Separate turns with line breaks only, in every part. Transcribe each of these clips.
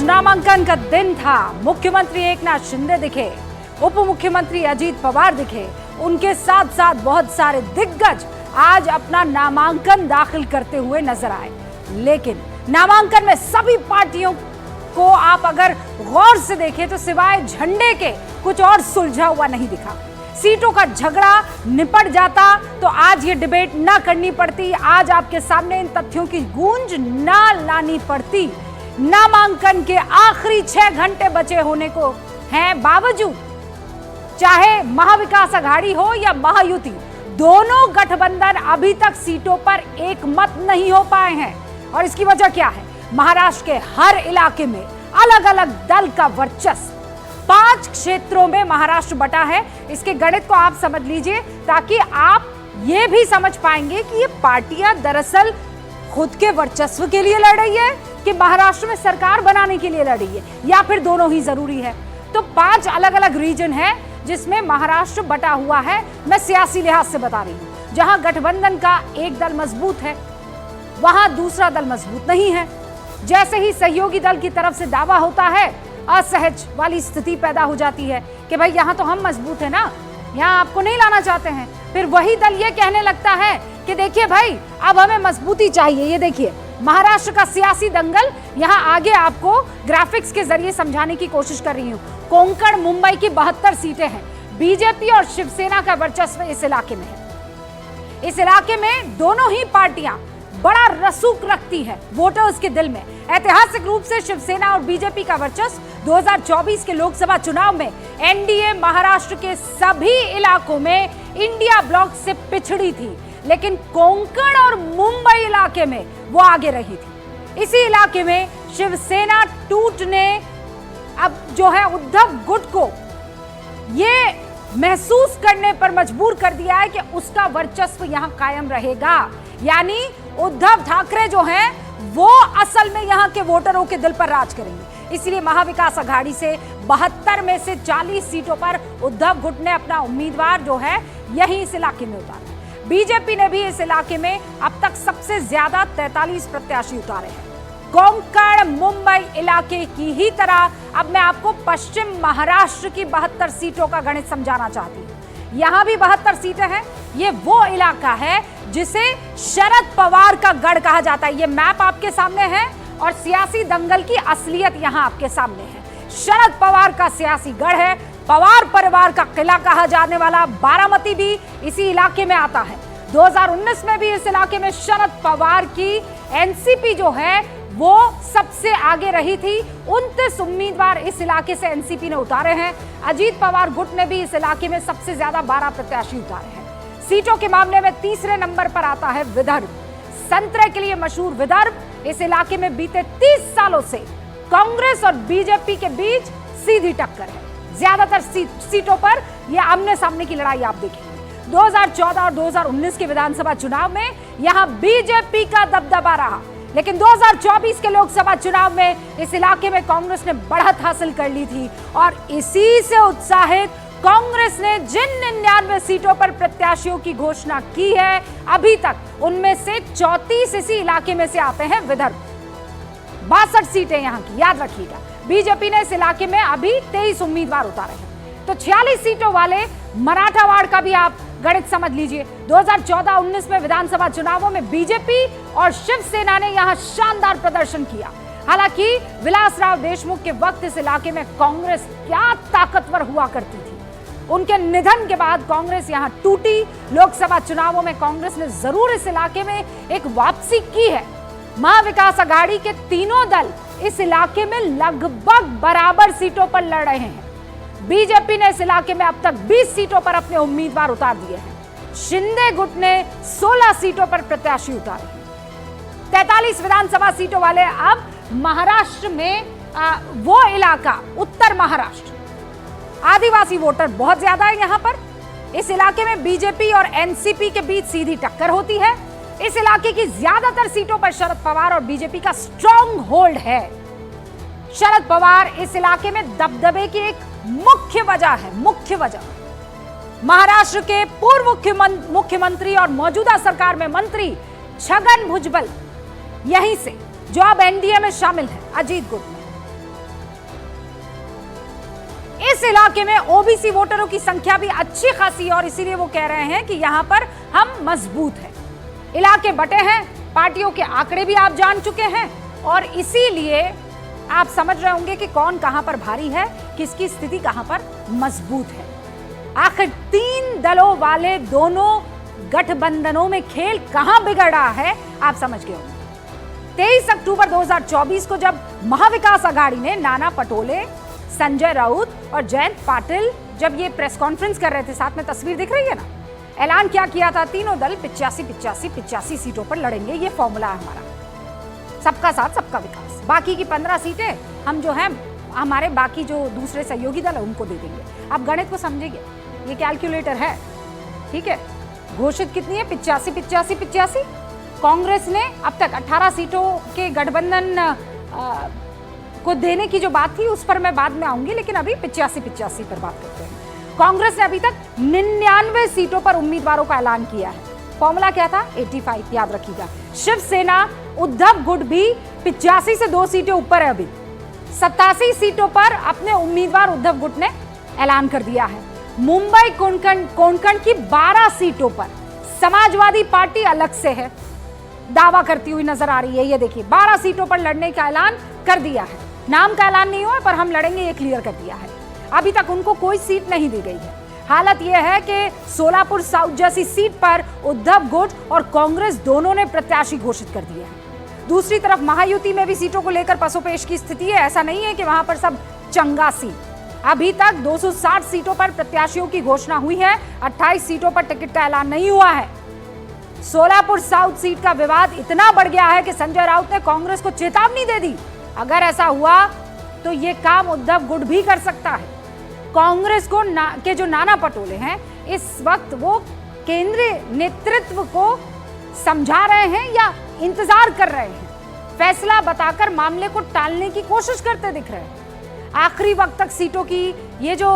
नामांकन का दिन था। मुख्यमंत्री एकनाथ शिंदे दिखे, उप मुख्यमंत्री अजीत पवार दिखे, उनके साथ साथ बहुत सारे दिग्गज आज अपना नामांकन दाखिल करते हुए नजर आए। लेकिन नामांकन में सभी पार्टियों को आप अगर गौर से देखें तो सिवाय झंडे के कुछ और सुलझा हुआ नहीं दिखा। सीटों का झगड़ा निपट जाता तो आज ये डिबेट ना करनी पड़ती, आज आपके सामने इन तथ्यों की गूंज ना लानी पड़ती। नामांकन के आखिरी 6 घंटे बचे होने को हैं बावजूद चाहे महाविकास अघाड़ी हो या महायुति, दोनों गठबंधन अभी तक सीटों पर एक मत नहीं हो पाए हैं। और इसकी वजह क्या है? महाराष्ट्र के हर इलाके में अलग अलग दल का वर्चस्व। 5 क्षेत्रों में महाराष्ट्र बटा है। इसके गणित को आप समझ लीजिए ताकि आप ये भी समझ पाएंगे कि ये पार्टियां दरअसल खुद के वर्चस्व के लिए लड़ रही है कि महाराष्ट्र में सरकार बनाने के लिए लड़ रही है, या फिर दोनों ही जरूरी है। तो 5 अलग अलग रीजन है जिसमें महाराष्ट्र बटा हुआ है। मैं सियासी लिहाज से बता रही हूं। जहां गठबंधन का एक दल मजबूत है वहां दूसरा दल मजबूत नहीं है। जैसे ही सहयोगी दल की तरफ से दावा होता है, असहज वाली स्थिति पैदा हो जाती है कि भाई यहां तो हम मजबूत है ना, यहां आपको नहीं लाना चाहते हैं। फिर वही दल ये कहने लगता है कि देखिए भाई अब हमें मजबूती चाहिए। ये देखिए महाराष्ट्र का सियासी दंगल यहां आगे आपको ग्राफिक्स के जरिए समझाने की कोशिश कर रही हूं। कोंकण मुंबई की 72 सीटें हैं। बीजेपी और शिवसेना का वर्चस्व इस इलाके में है। इस इलाके में दोनों ही पार्टियां बड़ा रसूख रखती है वोटर्स के दिल में। ऐतिहासिक रूप से शिवसेना और बीजेपी का वर्चस्व 2024 के लोकसभा चुनाव में एनडीए महाराष्ट्र के सभी इलाकों में इंडिया ब्लॉक से पिछड़ी थी, लेकिन कोंकण और मुंबई इलाके में वो आगे रही थी। इसी इलाके में शिवसेना टूटने अब जो है उद्धव गुट को ये महसूस करने पर मजबूर कर दिया है कि उसका वर्चस्व यहां कायम रहेगा। यानी उद्धव ठाकरे जो हैं वो असल में यहां के वोटरों के दिल पर राज करेंगे। इसलिए महाविकास अघाड़ी से 72 में से 40 सीटों पर उद्धव गुट ने अपना उम्मीदवार जो है यही इस इलाके में उतारा। बीजेपी ने भी इस इलाके में अब तक सबसे ज्यादा 43 प्रत्याशी उतारे हैं। कोंकण मुंबई इलाके की ही तरह अब मैं आपको पश्चिम महाराष्ट्र की 72 सीटों का गणित समझाना चाहती हूं। यहां भी 72 सीटें हैं। ये वो इलाका है जिसे शरद पवार का गढ़ कहा जाता है। ये मैप आपके सामने है और सियासी दंगल की असलियत यहां आपके सामने है। शरद पवार का सियासी गढ़ है। पवार परिवार का किला कहा जाने वाला बारामती भी इसी इलाके में आता है। 2019 में भी इस इलाके में शरद पवार की एनसीपी जो है वो सबसे आगे रही थी। 29 उम्मीदवार इस इलाके से एनसीपी ने उतारे हैं। अजीत पवार गुट ने भी इस इलाके में सबसे ज्यादा 12 प्रत्याशी उतारे हैं। सीटों के मामले में तीसरे नंबर पर आता है विदर्भ। संतरे के लिए मशहूर विदर्भ। इस इलाके में बीते 30 सालों से कांग्रेस और बीजेपी के बीच सीधी टक्कर है। ज्यादातर सीटों पर यह आमने सामने की लड़ाई आप देखेंगे। 2014 और 2019 के विधानसभा चुनाव में यहां बीजेपी का दबदबा रहा, लेकिन 2024 के लोकसभा चुनाव में इस इलाके में कांग्रेस ने बढ़त हासिल कर ली थी। और इसी से उत्साहित कांग्रेस ने जिन 99 सीटों पर प्रत्याशियों की घोषणा की है अभी तक उनमें से 34 इसी इलाके में से आते हैं विदर्भ। 62 सीटें यहां की, याद रखिएगा। बीजेपी ने इस इलाके में अभी 23 उम्मीदवार उतारे हैं। तो 46 सीटों वाले मराठावाड़ का भी आप गणित समझ लीजिए। 2014-19 में विधानसभा चुनावों में बीजेपी और शिवसेना ने यहां शानदार प्रदर्शन किया। हालांकि विलासराव देशमुख के वक्त इस इलाके में कांग्रेस क्या ताकतवर हुआ करती थी। उनके निधन के बाद कांग्रेस यहां टूटी। लोकसभा चुनावों में कांग्रेस ने जरूर इस इलाके में एक वापसी की है। महाविकास अघाड़ी के तीनों दल इस इलाके में लगभग बराबर सीटों पर लड़ रहे हैं। बीजेपी ने इस इलाके में अब तक 20 सीटों पर अपने उम्मीदवार उतार दिए हैं। शिंदे गुट ने 16 सीटों पर प्रत्याशी उतारे हैं। 43 विधानसभा सीटों वाले अब महाराष्ट्र में वो इलाका उत्तर महाराष्ट्र, आदिवासी वोटर बहुत ज्यादा है यहां पर। इस इलाके में बीजेपी और एनसीपी के बीच सीधी टक्कर होती है। इस इलाके की ज्यादातर सीटों पर शरद पवार और बीजेपी का स्ट्रॉन्ग होल्ड है। शरद पवार इस इलाके में दबदबे की एक मुख्य वजह है। मुख्य वजह महाराष्ट्र के पूर्व मुख्यमंत्री और मौजूदा सरकार में मंत्री छगन भुजबल यहीं से, जो अब एनडीए में शामिल है अजीत गुट में, इस इलाके में ओबीसी वोटरों की संख्या भी अच्छी खासी, और इसीलिए वो कह रहे हैं कि यहां पर हम मजबूत हैं। इलाके बटे हैं, पार्टियों के आंकड़े भी आप जान चुके हैं, और इसीलिए आप समझ रहे होंगे कि कौन कहां पर भारी है, किसकी स्थिति कहां पर मजबूत है। आखिर 3 दलों वाले दोनों गठबंधनों में खेल कहां बिगड़ रहा है, आप समझ गए होंगे। 23 अक्टूबर 2024 को जब महाविकास आघाड़ी ने नाना पटोले, संजय राउत और जयंत पाटिल जब ये प्रेस कॉन्फ्रेंस कर रहे थे, साथ में तस्वीर दिख रही है ना, ऐलान क्या किया था, तीनों दल 85 सीटों पर लड़ेंगे, ये फॉर्मूला है हमारा, सबका साथ सबका विकास। बाकी की 15 सीटें हम जो है हमारे बाकी जो दूसरे सहयोगी दल है उनको दे देंगे। आप गणित को समझिए, ये कैलकुलेटर है, ठीक है। घोषित कितनी है, 85। कांग्रेस ने अब तक 18 सीटों के गठबंधन को देने की जो बात थी उस पर मैं बाद में आऊंगी, लेकिन अभी 85 पर बात करते हैं। कांग्रेस ने अभी तक 99 सीटों पर उम्मीदवारों का ऐलान किया है। फॉर्मूला क्या था, 85, याद रखिएगा। शिवसेना उद्धव गुट भी 85 से 2 सीटें ऊपर है, अभी 87 सीटों पर अपने उम्मीदवार उद्धव गुट ने ऐलान कर दिया है। मुंबई कोंकण की 12 सीटों पर समाजवादी पार्टी अलग से है, दावा करती हुई नजर आ रही है। ये देखिए, 12 सीटों पर लड़ने का ऐलान कर दिया है। नाम का ऐलान नहीं हुआ, पर हम लड़ेंगे ये क्लियर कर दिया है। अभी तक उनको कोई सीट नहीं दी गई है। हालत यह है कि सोलापुर साउथ जैसी सीट पर उद्धव गुट और कांग्रेस दोनों ने प्रत्याशी घोषित कर दिए हैं। दूसरी तरफ महायुति में भी सीटों को लेकर पसोपेश की स्थिति है। ऐसा नहीं है कि वहां पर सब चंगा सीट। अभी तक 260 सीटों पर प्रत्याशियों की घोषणा हुई है, 28 सीटों पर टिकट का ऐलान नहीं हुआ है। सोलापुर साउथ सीट का विवाद इतना बढ़ गया है कि संजय राउत ने कांग्रेस को चेतावनी दे दी, अगर ऐसा हुआ तो ये काम उद्धव गुट भी कर सकता है। कांग्रेस को के जो नाना पटोले हैं, इस वक्त वो केंद्रीय नेतृत्व को समझा रहे हैं या इंतजार कर रहे हैं, फैसला बताकर मामले को टालने की कोशिश करते दिख रहे हैं। आखिरी वक्त तक सीटों की ये जो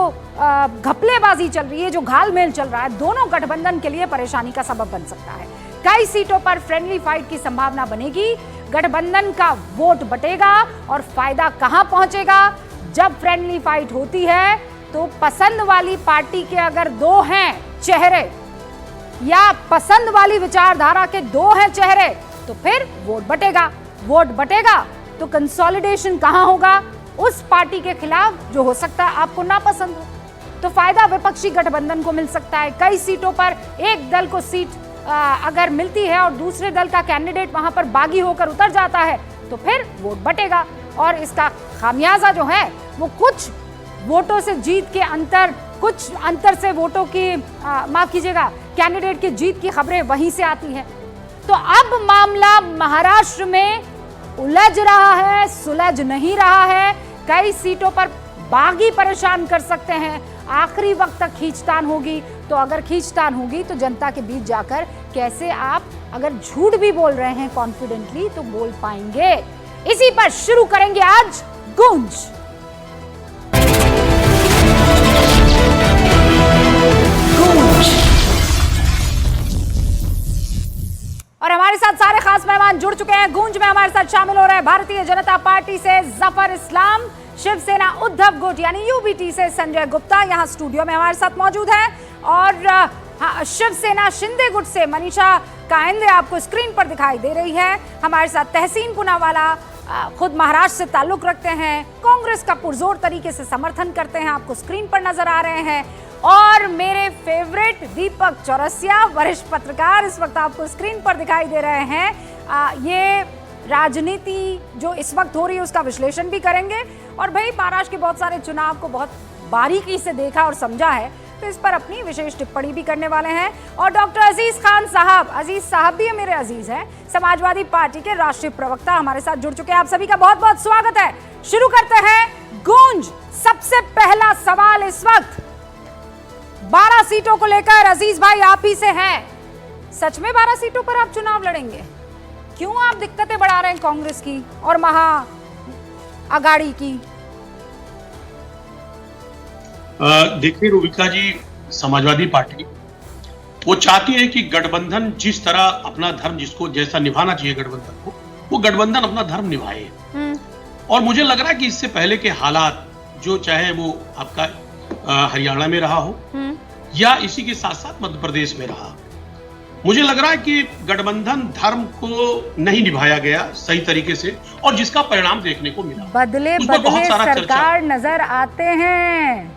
घपलेबाजी चल रही है, जो घालमेल चल रहा है, दोनों गठबंधन के लिए परेशानी का सबब बन सकता है। कई सीटों पर फ्रेंडली फाइट की संभावना बनेगी। गठबंधन का वोट बटेगा और फायदा कहां पहुंचेगा। जब फ्रेंडली फाइट होती है तो पसंद वाली पार्टी के अगर 2 हैं चेहरे या पसंद वाली विचारधारा के 2 हैं चेहरे, तो फिर वोट बटेगा तो कंसोलिडेशन कहां होगा, उस पार्टी के खिलाफ जो हो सकता है आपको ना पसंद हो, तो फायदा विपक्षी गठबंधन को मिल सकता है। कई सीटों पर एक दल को सीट अगर मिलती है और दूसरे दल का कैंडिडेट वहां पर बागी होकर उतर जाता है, तो फिर वोट बटेगा और इसका खामियाजा जो है वो कुछ वोटों से जीत के कुछ अंतर से वोटों की माफ कीजिएगा, कैंडिडेट की जीत की खबरें वहीं से आती हैं। तो अब मामला महाराष्ट्र में उलझ रहा है, सुलझ नहीं रहा है। कई सीटों पर बागी परेशान कर सकते हैं। आखिरी वक्त तक खींचतान होगी, तो अगर खींचतान होगी तो जनता के बीच जाकर कैसे आप अगर झूठ भी बोल रहे हैं कॉन्फिडेंटली तो बोल पाएंगे। इसी पर शुरू करेंगे आज गूंज। और हमारे साथ सारे खास मेहमान जुड़ चुके हैं। गूंज में हमारे साथ शामिल हो रहे हैं भारतीय जनता पार्टी से जफर इस्लाम, शिवसेना उद्धव गुट यानी यूबीटी से संजय गुप्ता यहाँ स्टूडियो में हमारे साथ मौजूद है, और शिवसेना शिंदे गुट से मनीषा कायंदे आपको स्क्रीन पर दिखाई दे रही है। हमारे साथ तहसीन पूनावाला खुद महाराष्ट्र से ताल्लुक रखते हैं, कांग्रेस का पुरजोर तरीके से समर्थन करते हैं, आपको स्क्रीन पर नजर आ रहे हैं। और मेरे फेवरेट दीपक चौरसिया, वरिष्ठ पत्रकार, इस वक्त आपको स्क्रीन पर दिखाई दे रहे हैं। ये राजनीति जो इस वक्त हो रही है उसका विश्लेषण भी करेंगे, और भाई महाराष्ट्र के बहुत सारे चुनाव को बहुत बारीकी से देखा और समझा है, तो इस पर अपनी विशेष टिप्पणी भी करने वाले हैं। और डॉक्टर अजीज खान साहब, अजीज साहब भी मेरे अजीज हैं, समाजवादी पार्टी के राष्ट्रीय प्रवक्ता हमारे साथ जुड़ चुके हैं। आप सभी का बहुत बहुत स्वागत है। शुरू करते हैं गूंज। सबसे पहला सवाल इस वक्त 12 सीटों को लेकर अजीज भाई आप ही से हैं। सच में 12 सीटों पर आप चुनाव लड़ेंगे? क्यों आप दिक्कतें बढ़ा रहे हैं कांग्रेस की और महा आघाड़ी की?
देखिए रूबिका जी, समाजवादी पार्टी वो चाहती है कि गठबंधन जिस तरह अपना धर्म जिसको जैसा निभाना चाहिए गठबंधन को, वो गठबंधन अपना धर्म निभाए। और मुझे लग रहा है कि इससे पहले के हालात जो चाहे वो आपका हरियाणा में रहा हो या इसी के साथ साथ मध्य प्रदेश में रहा, मुझे लग रहा है कि गठबंधन धर्म को नहीं निभाया गया सही तरीके से और जिसका परिणाम देखने को मिला।
बदले बदले सरकार नजर आते हैं।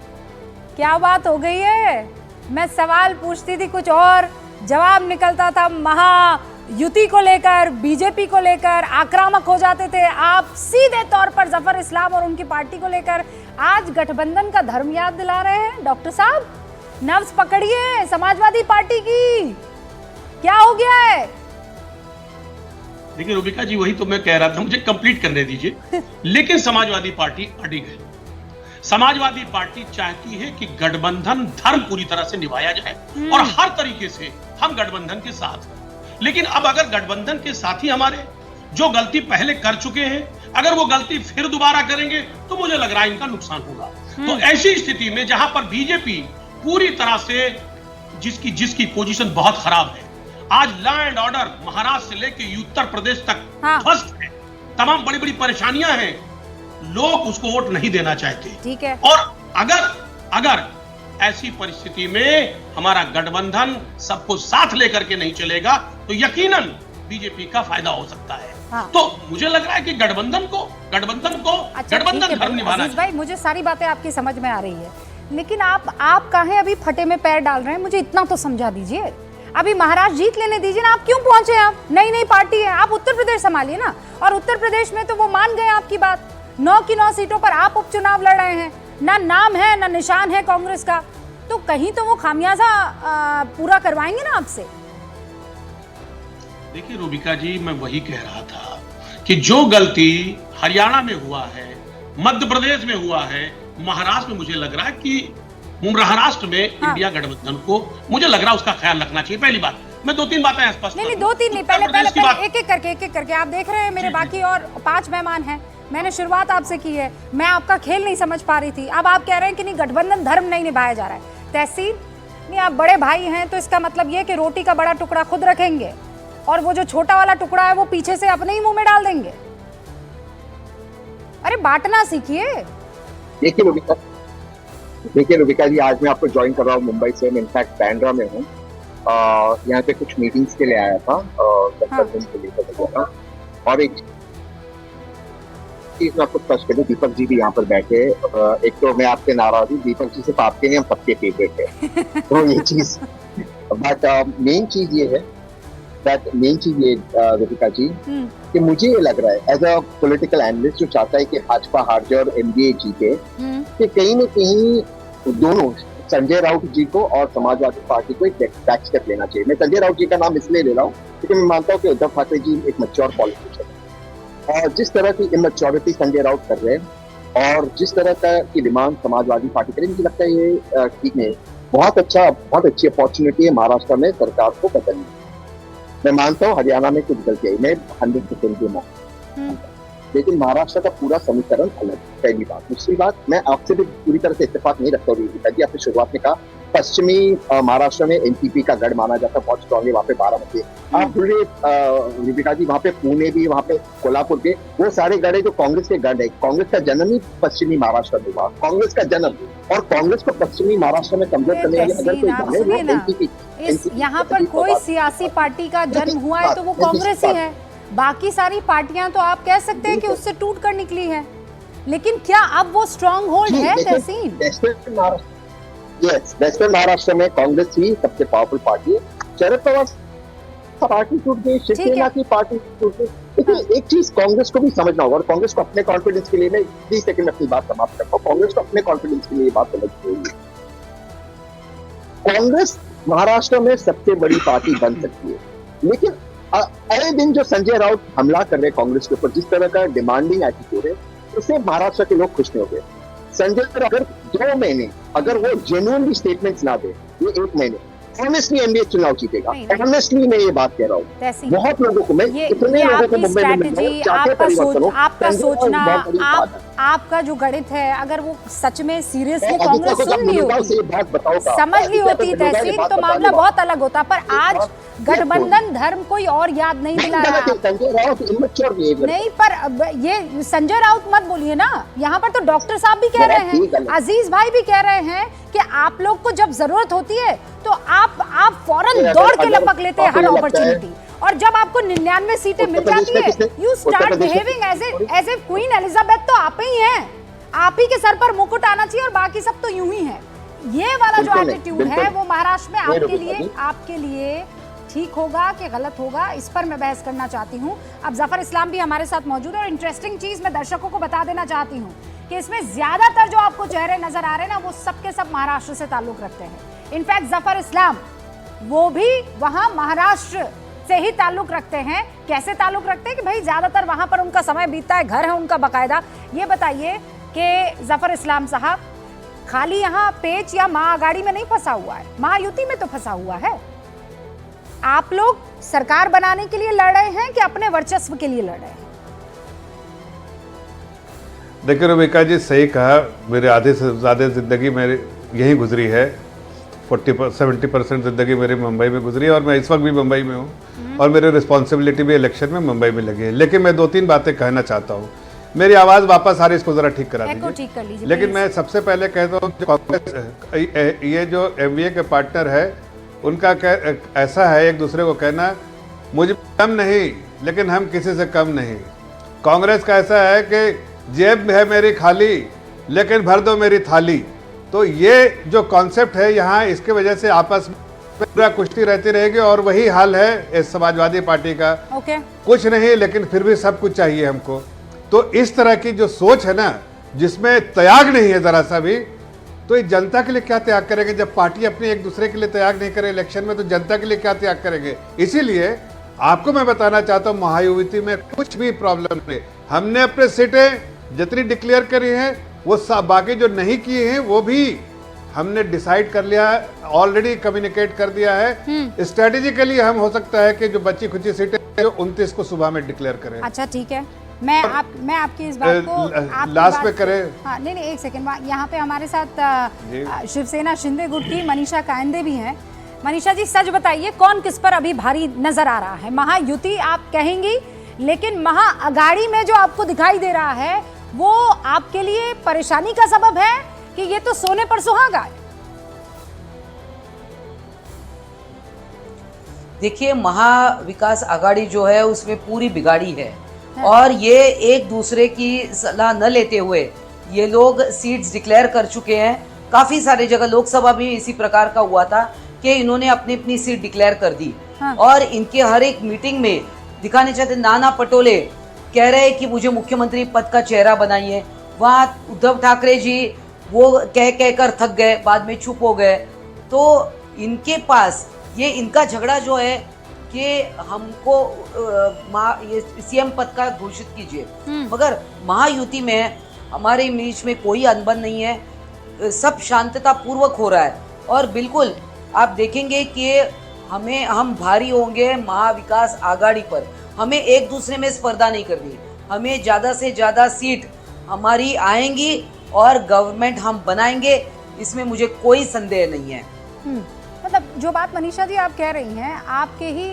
क्या बात हो गई है? मैं सवाल पूछती थी कुछ और, जवाब निकलता था महायुति को लेकर, बीजेपी को लेकर, आक्रामक हो जाते थे आप सीधे तौर पर जफर इस्लाम और उनकी पार्टी को लेकर। आज गठबंधन का धर्म याद दिला रहे हैं डॉक्टर साहब। नर्व्स पकड़िए समाजवादी पार्टी की, क्या हो गया है?
देखिए रूबिका जी, वही तो मैं कह रहा था, मुझे कंप्लीट करने दीजिए। लेकिन समाजवादी पार्टी अडिग है। समाजवादी पार्टी चाहती है कि गठबंधन धर्म पूरी तरह से निभाया जाए और हर तरीके से हम गठबंधन के साथ हैं। लेकिन अब अगर गठबंधन के साथी हमारे जो गलती पहले कर चुके हैं, अगर वो गलती फिर दोबारा करेंगे तो मुझे लग रहा है इनका नुकसान होगा। तो ऐसी स्थिति में जहां पर बीजेपी पूरी तरह से जिसकी पोजीशन बहुत खराब है, आज लॉ एंड ऑर्डर महाराष्ट्र से लेकर उत्तर प्रदेश तक ध्वस्त है, तमाम बड़ी बड़ी परेशानियां हैं, लोग उसको वोट नहीं देना चाहते।
ठीक है।
और अगर ऐसी परिस्थिति में हमारा गठबंधन सबको साथ लेकर के नहीं चलेगा तो यकीनन बीजेपी का फायदा हो सकता है। हाँ। तो मुझे लग रहा है कि गठबंधन को गठबंधन धर्म निभाना चाहिए।
भाई, मुझे सारी बातें आपकी समझ में आ रही है, लेकिन आप काहे अभी फटे में पैर डाल रहे हैं? मुझे इतना तो समझा दीजिए। अभी महाराष्ट्र जीत लेने दीजिए ना, आप क्यों पहुंचे? आप नई पार्टी है, आप उत्तर प्रदेश संभालिए ना। और उत्तर प्रदेश में तो वो मान गए आपकी बात, 9 की 9 सीटों पर आप उपचुनाव लड़ रहे हैं, ना नाम है ना निशान है कांग्रेस का, तो कहीं तो वो खामियाजा पूरा करवाएंगे ना आपसे।
देखिए रूबिका जी, मैं वही कह रहा था कि जो गलती हरियाणा में हुआ है, मध्य प्रदेश में हुआ है, महाराष्ट्र में मुझे लग रहा है कि महाराष्ट्र में इंडिया गठबंधन को मुझे लग रहा है उसका ख्याल रखना चाहिए। पहली बात, मैं 2-3 बातें स्पष्ट
नहीं 2-3 नहीं, पहले एक एक करके आप देख रहे हैं मेरे बाकी और 5 मेहमान हैं। मैंने शुरुआत आपसे की है, मैं आपका खेल नहीं समझ पा रही थी। अब आप कह रहे हैं कि नहीं गठबंधन धर्म नहीं निभाया जा रहा है। तहसीन नहीं, आप बड़े भाई हैं तो इसका मतलब ये कि रोटी का बड़ा टुकड़ा खुद रखेंगे और वो जो छोटा वाला टुकड़ा है वो पीछे से अपने ही मुंह में डाल देंगे। अरे बांटना सीखिए।
देखिए रूबिका जी, आज मैं आपको ज्वाइन कर रहा हूँ मुंबई से। मैं इनफैक्ट बैंड्रा में हूँ, यहाँ पे कुछ मीटिंग्स के लिए आया था गठबंधन को लेकर। और एक चीज मैं आपको स्पष्ट कर दूं, दीपक जी भी यहाँ पर बैठे। एक तो मैं आपसे नाराज हूँ, दीपक जी सिर्फ आपके नहीं हम सबके फेवरेट है। तो ये चीज बट मेन चीज ये रूबिका जी कि मुझे ये लग रहा है एज अ पॉलिटिकल एनालिस्ट जो चाहता है कि भाजपा हार जाए और एनडीए जीते, कि कहीं न कहीं दोनों संजय राउत जी को और समाजवादी पार्टी को एक बैक स्टेप लेना चाहिए। मैं संजय राउत जी का नाम इसलिए ले रहा हूँ क्योंकि मैं मानता हूँ कि उद्धव ठाकरे जी एक मैच्योर पॉलिटिशियन है और जिस तरह की इमेच्योरिटी संजय राउत कर रहे हैं और जिस तरह की डिमांड समाजवादी पार्टी करे, मुझे लगता है ये ठीक है। बहुत अच्छी अपॉर्चुनिटी है महाराष्ट्र में सरकार को बदलने। मैं मानता हूँ हरियाणा में कुछ गलती आई, मैं 100% दूंगा, लेकिन महाराष्ट्र का पूरा समीकरण अलग। पहली बात। दूसरी बात, मैं आपसे भी पूरी तरह से इत्तेफाक नहीं रखता हूँ जी। आपने शुरुआत में कहा पश्चिमी महाराष्ट्र में एनसीपी का गढ़ माना जाता है, बहुत स्ट्रॉन्ग है वहाँ पे बारामती। आप बोले रूबिका जी, वहाँ पे पुणे भी, वहाँ पे कोल्हापुर के वो सारे गढ़ है जो कांग्रेस के गढ़ है। कांग्रेस का जन्म ही पश्चिमी महाराष्ट्र में हुआ, कांग्रेस का जन्म, और कांग्रेस को पश्चिमी महाराष्ट्र में कमजोर करने वाले अगर कोई गढ़ है वो एनसीपी।
यहाँ पर कोई सियासी पार्टी का जन्म हुआ है तो वो कांग्रेस ही है। बाकी सारी पार्टियां तो आप कह सकते हैं कि उससे टूट कर निकली है, लेकिन क्या अब वो स्ट्रॉन्ग होल्ड है? तहसीन
वेस्टर्न महाराष्ट्र में कांग्रेस ही सबसे पावरफुल पार्टी है। शरद पवार पार्टी टूट गई, शिवसेना की पार्टी टूट गई। लेकिन एक चीज कांग्रेस को भी समझना होगा, और कांग्रेस को अपने कॉन्फिडेंस के लिए, मैं 30 सेकंड में अपनी बात समाप्त करता हूँ, कांग्रेस को अपने कॉन्फिडेंस के लिए बात समझनी होगी। कांग्रेस महाराष्ट्र में सबसे बड़ी पार्टी बन सकती है, लेकिन अगले दिन जो संजय राउत हमला कर रहे हैं कांग्रेस के ऊपर, जिस तरह का डिमांडिंग एटीट्यूड है, उससे महाराष्ट्र के लोग खुश नहीं हो गए। संजय राउत अगर 2 महीने अगर वो जेन्युइनली स्टेटमेंट्स ना दे, ये 1 महीने ऑनेस्टली एनडीए चुनाव जीतेगा। ऑनेस्टली मैं ये बात कह रहा हूँ। बहुत लोगों को, मैं कितने लोगों को मुंबई में मिल रहा हूं, चाहते परिवर्तन हो।
आपका जो गणित है, अगर वो सच में सीरियसली
अभी
कांग्रेस
देखो, जब
सुन ली
मिलूंगा
होती,
उसे ये बात बताऊंगा,
समझ ली होती
मिलूंगा ये
तहसीन,
बात
तो मामला
बताऊंगा।
बहुत अलग होता। पर आज गठबंधन धर्म कोई और याद नहीं दिला रहा।
संजय राउत immature behavior
नहीं, पर अब ये संजय राउत मत बोलिए ना, यहाँ पर तो डॉक्टर साहब भी कह रहे हैं, अजीज भाई भी कह रहे हैं कि आप लोग को जब जरूरत होती है तो आप फौरन दौड़ के लपक लेते हैं हर अपॉर्चुनिटी, और जब आपको 99 सीटें मिल जाती है you start behaving as a queen Elizabeth. तो आप ही हैं, आप ही के सर पर मुकुट आना चाहिए और बाकी सब तो यूं ही है। ये वाला जो एटीट्यूड है वो महाराष्ट्र में आपके लिए ठीक होगा कि गलत होगा, इस पर मैं बहस करना चाहती हूँ। अब जफर इस्लाम भी हमारे साथ मौजूद है, और इंटरेस्टिंग चीज मैं दर्शकों को बता देना चाहती हूँ कि इसमें ज्यादातर जो आपको चेहरे नजर आ रहे हैं ना, वो सबके सब महाराष्ट्र से ताल्लुक रखते हैं। इनफैक्ट जफर इस्लाम वो भी वहां महाराष्ट्र से ही ताल्लुक रखते हैं। कैसे ताल्लुक रखते हैं कि भाई ज्यादातर वहां पर उनका समय बीतता है, घर है उनका बाकायदा। ये बताइए कि जफर इस्लाम साहब खाली यहाँ पेच या महाआघाड़ी में नहीं फंसा हुआ है, महायुति में तो फंसा हुआ है। आप लोग सरकार बनाने के लिए लड़ रहे हैं कि अपने वर्चस्व के लिए लड़ रहे हैं?
देखिए रुबिका जी, सही कहा, मेरे आधे से ज़्यादा ज़िंदगी मेरी यहीं गुजरी है। 70% ज़िंदगी मेरी मुंबई में गुजरी है और मैं इस वक्त भी मुंबई में हूँ, और मेरी रिस्पॉन्सिबिलिटी भी इलेक्शन में मुंबई में लगी है। लेकिन मैं 2-3 बातें कहना चाहता हूँ। मेरी आवाज़ वापस आ रही, इसको ज़रा ठीक करा दीजिए।
ठीक कर लीजिए।
लेकिन मैं सबसे पहले कहता हूँ कांग्रेस, ये जो एमवीए के पार्टनर है, उनका ऐसा है एक दूसरे को कहना, मुझे कम नहीं लेकिन हम किसी से कम नहीं। कांग्रेस का ऐसा है कि जेब है मेरी खाली लेकिन भर दो मेरी थाली। तो ये जो कॉन्सेप्ट है यहाँ, इसके वजह से आपस में पूरा कुश्ती रहती रहेगी, और वही हाल है इस समाजवादी पार्टी का। कुछ नहीं लेकिन फिर भी सब कुछ चाहिए हमको। तो इस तरह की जो सोच है ना, जिसमें त्याग नहीं है जरा सा भी, तो ये जनता के लिए क्या त्याग करेंगे? जब पार्टी अपने एक दूसरे के लिए त्याग नहीं करे इलेक्शन में, तो जनता के लिए क्या त्याग करेंगे? इसीलिए आपको मैं बताना चाहता हूँ, महायुति में कुछ भी प्रॉब्लम नहीं। हमने अपने सीटें जितनी डिक्लेयर करी हैं, वो बाकी जो नहीं किए हैं वो भी हमने डिसाइड कर लिया, ऑलरेडी कम्युनिकेट कर दिया है। स्ट्रेटेजिकली हम हो सकता है कि जो बची खुची सीटें 29 को सुबह में डिक्लेयर करें।
अच्छा ठीक है, मैं आपकी इस बात को
लास्ट में करें।
हाँ, नहीं एक सेकंड, यहाँ पे हमारे साथ शिवसेना शिंदे गुट की मनीषा कायंदे भी हैं। मनीषा जी, सच बताइए, कौन किस पर अभी भारी नजर आ रहा है? महायुति आप कहेंगी, लेकिन महाअघाड़ी में जो आपको दिखाई दे रहा है वो आपके लिए परेशानी का सबब है कि ये तो सोने पर सुहागा है?
देखिए, महाविकास आघाड़ी जो है उसमें पूरी बिगाड़ी है, और ये एक दूसरे की सलाह न लेते हुए ये लोग सीट्स डिक्लेयर कर चुके हैं। काफी सारी जगह लोकसभा में इसी प्रकार का हुआ था कि इन्होंने अपनी अपनी सीट डिक्लेयर कर दी। और इनके हर एक मीटिंग में दिखाने चाहते, नाना पटोले कह रहे हैं कि मुझे मुख्यमंत्री पद का चेहरा बनाइए। वहाँ उद्धव ठाकरे जी वो कह कर थक गए, बाद में चुप हो गए। तो इनके पास ये इनका झगड़ा जो है कि हमको ये सीएम पद का घोषित कीजिए, मगर महायुति में हमारे बीच में कोई अनबन नहीं है, सब शांतता पूर्वक हो रहा है। और बिल्कुल आप देखेंगे कि हम भारी होंगे महाविकास आघाड़ी पर। हमें एक दूसरे में स्पर्धा नहीं करनी, हमें ज़्यादा से ज़्यादा सीट हमारी आएंगी और गवर्नमेंट हम बनाएंगे, इसमें मुझे कोई संदेह नहीं है।
मतलब जो बात मनीषा जी आप कह रही हैं, आपके ही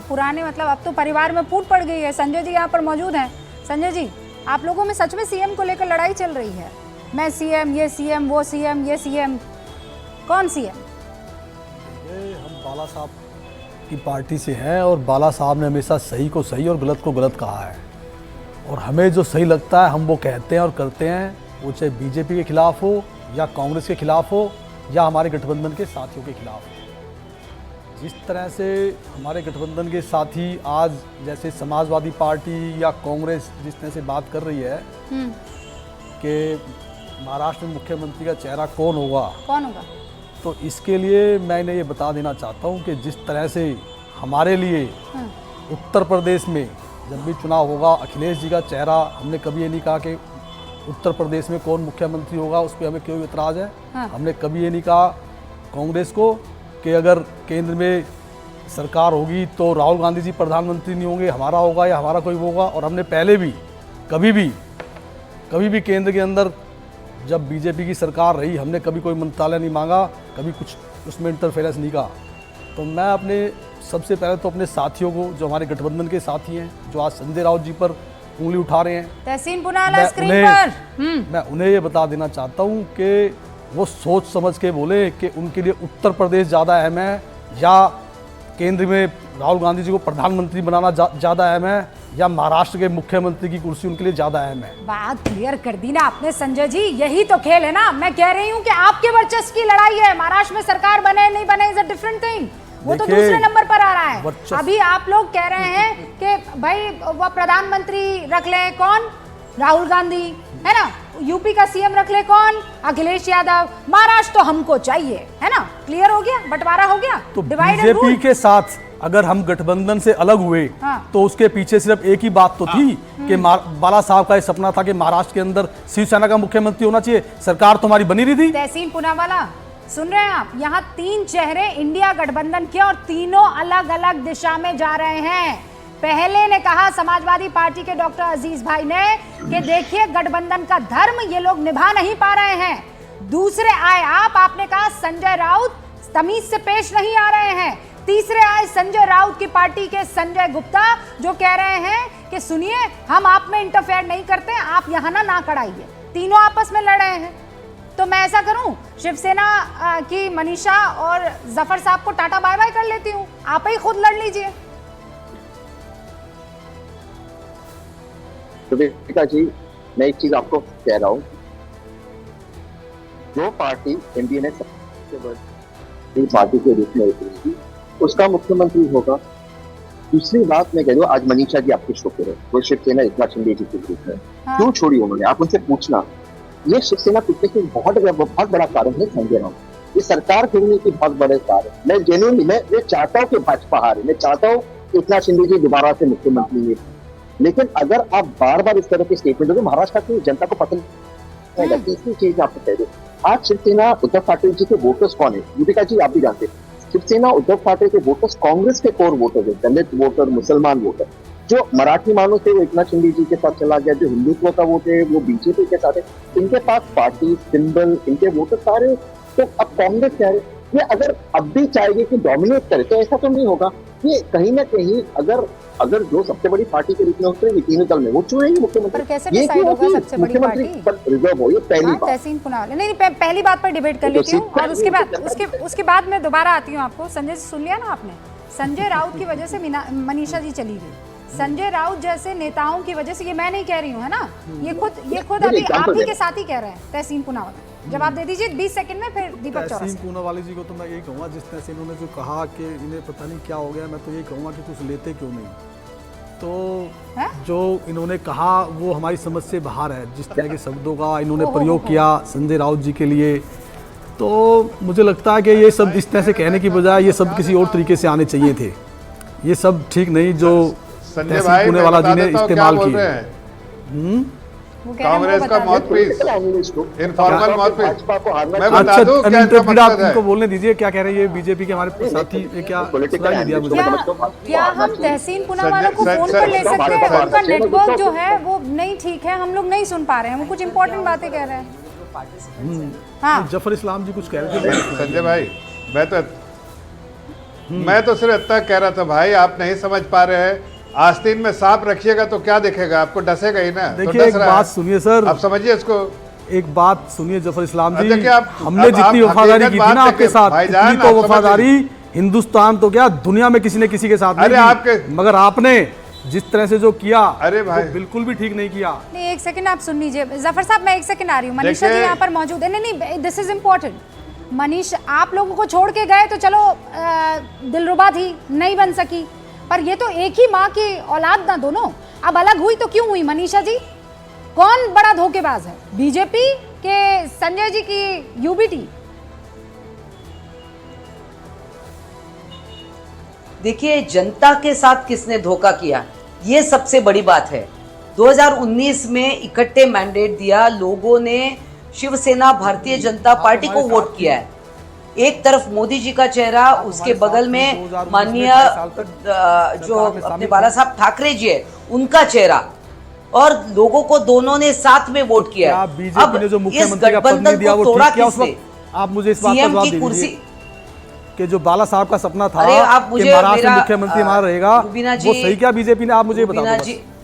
पुराने, मतलब अब तो परिवार में फूट पड़ गई है। संजय जी यहाँ पर मौजूद हैं। संजय जी, आप लोगों में सच में सीएम को लेकर लड़ाई चल रही है? मैं सीएम, ये सीएम, वो सीएम, ये सीएम, कौन सीएम?
हम बाला साहब की पार्टी से हैं, और बाला साहब ने हमेशा सही को सही और गलत को गलत कहा है, और हमें जो सही लगता है हम वो कहते हैं और करते हैं, वो चाहे बीजेपी के खिलाफ हो या कांग्रेस के खिलाफ हो या हमारे गठबंधन के साथियों के खिलाफ हो। जिस तरह से हमारे गठबंधन के साथी आज जैसे समाजवादी पार्टी या कांग्रेस जिस तरह से बात कर रही है कि महाराष्ट्र में मुख्यमंत्री का चेहरा कौन होगा, तो इसके लिए मैं इन्हें ये बता देना चाहता हूँ कि जिस तरह से हमारे लिए उत्तर प्रदेश में जब भी चुनाव होगा, अखिलेश जी का चेहरा, हमने कभी ये नहीं कहा कि उत्तर प्रदेश में कौन मुख्यमंत्री होगा उस पर हमें क्यों इतराज़ है। हमने कभी ये नहीं कहा कांग्रेस को कि अगर केंद्र में सरकार होगी तो राहुल गांधी जी प्रधानमंत्री नहीं होंगे, हमारा होगा या हमारा कोई होगा। और हमने पहले भी कभी भी कभी भी केंद्र के अंदर जब बीजेपी की सरकार रही, हमने कभी कोई मंत्रालय नहीं मांगा, कभी कुछ उसमें इंटरफेरेंस नहीं कहा। तो मैं अपने सबसे पहले तो अपने साथियों को, जो हमारे गठबंधन के साथी हैं, जो आज संजय राउत जी पर उंगली उठा रहे हैं,
तहसीन पुनावाला स्क्रीन पर
मैं उन्हें ये बता देना चाहता हूँ कि वो सोच समझ के बोले कि उनके लिए उत्तर प्रदेश ज़्यादा अहम है या केंद्र में राहुल गांधी जी को प्रधानमंत्री बनाना ज़्यादा अहम है या महाराष्ट्र के मुख्यमंत्री की कुर्सी उनके लिए ज़्यादा अहम है।
बात क्लियर कर दी ना आपने संजय जी, यही तो खेल है ना। मैं कह रही हूँ कि आपके वर्चस्व की लड़ाई है, महाराष्ट्र में सरकार बने नहीं बने इज अ डिफरेंट थिंग, वो तो दूसरे नंबर पर आ रहा है। अभी आप लोग कह रहे हैं कि भाई वो प्रधानमंत्री रख ले कौन, राहुल गांधी है ना, यूपी का सीएम रख ले कौन, अखिलेश यादव, महाराष्ट्र तो हमको चाहिए, है ना। क्लियर हो गया, बंटवारा हो गया।
तो बीजेपी के साथ अगर हम गठबंधन से अलग हुए तो उसके पीछे सिर्फ एक ही बात तो थी कि बाला साहब का ये सपना था कि महाराष्ट्र के अंदर शिवसेना का मुख्यमंत्री होना चाहिए। सरकार तो हमारी बनी रही थी।
तहसीन पुनावाला सुन रहे हैं आप, यहाँ 3 चेहरे इंडिया गठबंधन के और तीनों अलग अलग दिशा में जा रहे हैं। पहले ने कहा समाजवादी पार्टी के डॉक्टर अजीज भाई ने कि देखिए गठबंधन का धर्म ये लोग निभा नहीं पा रहे हैं। दूसरे आए आपने कहा संजय राउत तमीज से पेश नहीं आ रहे हैं। तीसरे आए संजय राउत की पार्टी के संजय गुप्ता जो कह रहे हैं कि सुनिए हम आप में इंटरफेयर नहीं करते, आप यहाँ ना कराइए। तीनों आपस में लड़ रहे हैं। तो मैं ऐसा करूं, शिवसेना की मनीषा और जफर साहब को टाटा बाय बाय कर लेती हूं, आप ही खुद लड़ लीजिए।
तो देविका जी, मैं एक चीज आपको कह रहा हूँ, जो पार्टी एनडीए ने सबसे बड़ी पार्टी के रूप में उतरी थी उसका मुख्यमंत्री होगा। दूसरी बात मैं कह रही हूँ, आज मनीषा जी आपके शो पे है, वो शिवसेना एकनाथ शिंदे जी के ग्रुप में क्यों छोड़ी उन्होंने, आप उनसे पूछना। ये शिवसेना टूटने के बहुत बड़ा कारण है संजय राउत, ये सरकार गिरने की बहुत बड़े कारण। मैं जेन्युइनली मैं चाहता हूँ कि भाजपा हारे, मैं चाहता हूँ एकनाथ शिंदे जी दोबारा से मुख्यमंत्री हुए, लेकिन अगर आप बार बार इस तरह के स्टेटमेंट दोगे महाराष्ट्र की जनता को पसंद नहीं लगती। तीसरी चीज आपको कह दो, आज शिवसेना उद्धव ठाकरे जी के वोटर्स कौन है, दीपिका जी आप भी जानते हैं, शिवसेना उद्धव ठाकरे के वोटर्स कांग्रेस के कोर वोटर है, दलित वोटर, मुसलमान वोटर। जो मराठी मानव थे वो एकनाथ शिंदे जी के साथ चला गया, जो हिंदुत्व का वोट है वो बीजेपी के साथ है। इनके पास पार्टी सिंबल, इनके वोटर सारे, तो अब कांग्रेस कह रहे ये अगर अब भी चाहेगी कि डोमिनेट करे तो ऐसा तो नहीं होगा। ये कहीं ना कहीं अगर जो सबसे बड़ी पार्टी के रूप में उतरेगी तीनों दल में वो चुनेगी मुख्यमंत्री।
कैसे डिसाइड होगा सबसे बड़ी पार्टी
पर रिजर्व हो, ये पहली बात।
तहसीन पुनावाला नहीं, पहली बात पर डिबेट कर लेती हूँ और उसके बाद मैं दोबारा आती हूँ आपको। संजय से सुन लिया ना आपने, संजय राउत की वजह से मनीषा जी चली गई। संजय राउत जैसे नेताओं की वजह से, ये मैं नहीं कह रही हूँ है ना, ये खुद अभी आप ही के साथ ही कह रहे हैं। तहसीन पुनावाला जवाब दे दीजिए 20 सेकंड में, फिर दीपक चौरसिया।
तहसीन पुनावाला जी को तो मैं यही कहूँगा, जिस तरह से इन्होंने जो कहा कि इन्हें पता नहीं क्या हो गया, मैं तो यही कहूँगा कि कुछ लेते क्यों नहीं। तो जो इन्होंने कहा वो हमारी समझ से बाहर है। जिस तरह के शब्दों का इन्होंने प्रयोग किया संजय राउत जी के लिए, तो मुझे लगता है कि ये सब इस तरह से कहने की बजाय ये सब किसी और तरीके से आने चाहिए थे। ये सब ठीक नहीं जो तहसीन पुनावाला जी ने इस्तेमाल किए।
कांग्रेस का मौत पीस, इनफॉर्मल मौत पीस। मैं बता
अच्छा,
दूं क्या इनका मकसद है।
इनको बोलने दीजिए क्या कह रहे हैं ये बीजेपी के हमारे साथी, ये क्या सुनाई दिया मुझे।
क्या हम तहसीन पुनावाला को फोन पर ले सकते हैं? उनका नेटवर्क जो है वो नहीं ठीक है, हम लोग नहीं सुन पा रहे हैं, वो कुछ इंपॉर्टेंट बातें कह रहे हैं। हाँ,
जफर इस्लाम जी कुछ कह रहे थे।
संजय भाई मैं तो सिर्फ इतना कह रहा था भाई, आप नहीं समझ पा रहे हैं। आस्तीन में सांप रखिएगा तो क्या दिखेगा, आपको डसेगा ही ना।
देखिए एक बात सुनिए सर,
आप समझिए इसको।
एक बात सुनिए जफर इस्लाम जी,
देखिए
हमने जितनी वफादारी की थी ना आपके साथ, इतनी तो वफादारी हिंदुस्तान तो क्या दुनिया में किसी ने किसी के साथ नहीं की। मगर आपने जिस तरह से जो किया, अरे भाई बिल्कुल भी ठीक नहीं किया।
नहीं, एक सेकंड आप सुन लीजिए जफर साहब, मैं एक सेकंड आ रही हूँ। मनीषा जी यहाँ पर मौजूद है। नहीं, दिस इज इम्पोर्टेंट। मनीष, आप लोगों को छोड़ के गए तो चलो दिलरुबा थी, नहीं बन सकी, पर ये तो एक ही माँ की औलाद ना दोनों। अब अलग हुई तो क्यों हुई मनीषा जी? कौन बड़ा धोखेबाज है, बीजेपी के संजय जी की यूबीटी?
देखिए जनता के साथ किसने धोखा किया, ये सबसे बड़ी बात है। 2019 में इकट्ठे मैंडेट दिया, लोगों ने शिवसेना भारतीय जनता पार्टी को वोट किया है। एक तरफ मोदी जी का चेहरा, उसके बगल में माननीय जो अपने बाला साहब ठाकरे जी है उनका चेहरा। और लोगों को दोनों ने साथ में वोट किया।
क्या बीजेपी ने जो मुख्यमंत्री का पद नहीं दिया वो ठीक किया उस वक्त? आप मुझे इस बात का जवाब दीजिए कि जो बाला साहब का सपना था कि महाराष्ट्र में मुख्यमंत्री हमारा रहेगा, वो सही क्या बीजेपी ने? आप मुझे बताओ।